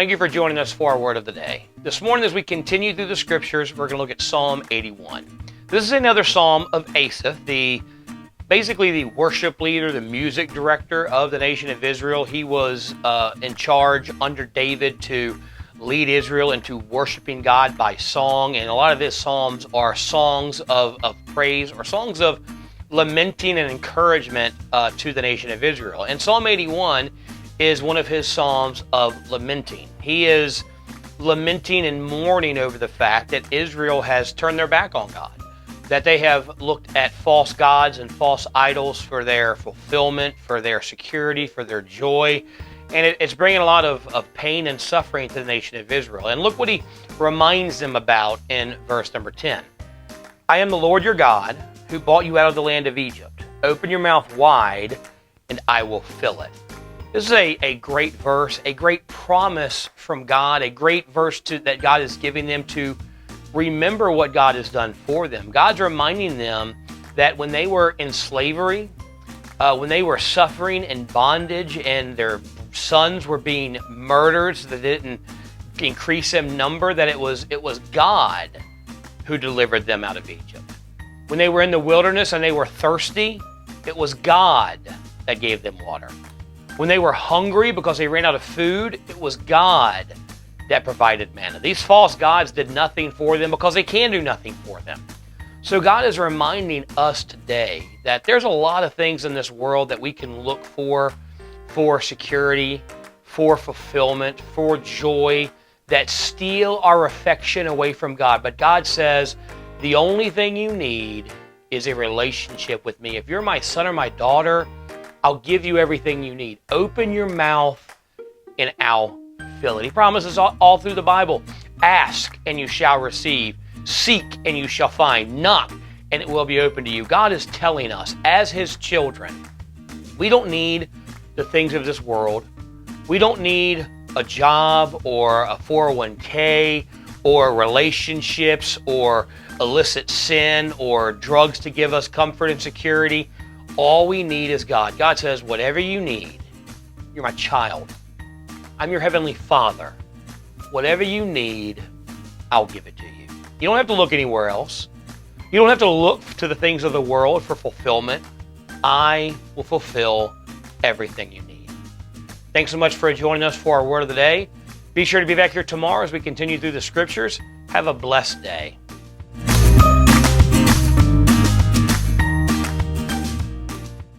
Thank you for joining us for our Word of the Day. This morning, as we continue through the Scriptures, we're going to look at Psalm 81. This is another psalm of Asaph, basically the worship leader, the music director of the nation of Israel. He was in charge under David to lead Israel into worshiping God by song, and a lot of his psalms are songs of praise or songs of lamenting and encouragement to the nation of Israel. And Psalm 81 is one of his psalms of lamenting. He is lamenting and mourning over the fact that Israel has turned their back on God, that they have looked at false gods and false idols for their fulfillment, for their security, for their joy. And it's bringing a lot of pain and suffering to the nation of Israel. And look what he reminds them about in verse number 10. I am the Lord your God who brought you out of the land of Egypt. Open your mouth wide and I will fill it. This is a great verse, a great promise from God, a great verse that God is giving them to remember what God has done for them. God's reminding them that when they were in slavery, when they were suffering in bondage and their sons were being murdered so that they didn't increase in number, that it was God who delivered them out of Egypt. When they were in the wilderness and they were thirsty, it was God that gave them water. When they were hungry because they ran out of food, it was God that provided manna. These false gods did nothing for them because they can do nothing for them. So God is reminding us today that there's a lot of things in this world that we can look for security, for fulfillment, for joy, that steal our affection away from God. But God says, the only thing you need is a relationship with me. If you're my son or my daughter, I'll give you everything you need. Open your mouth and I'll fill it. He promises all through the Bible. Ask and you shall receive. Seek and you shall find. Knock and it will be open to you. God is telling us as his children, we don't need the things of this world. We don't need a job or a 401k or relationships or illicit sin or drugs to give us comfort and security. All we need is God. God says, whatever you need, you're my child. I'm your heavenly Father. Whatever you need, I'll give it to you. You don't have to look anywhere else. You don't have to look to the things of the world for fulfillment. I will fulfill everything you need. Thanks so much for joining us for our Word of the Day. Be sure to be back here tomorrow as we continue through the Scriptures. Have a blessed day.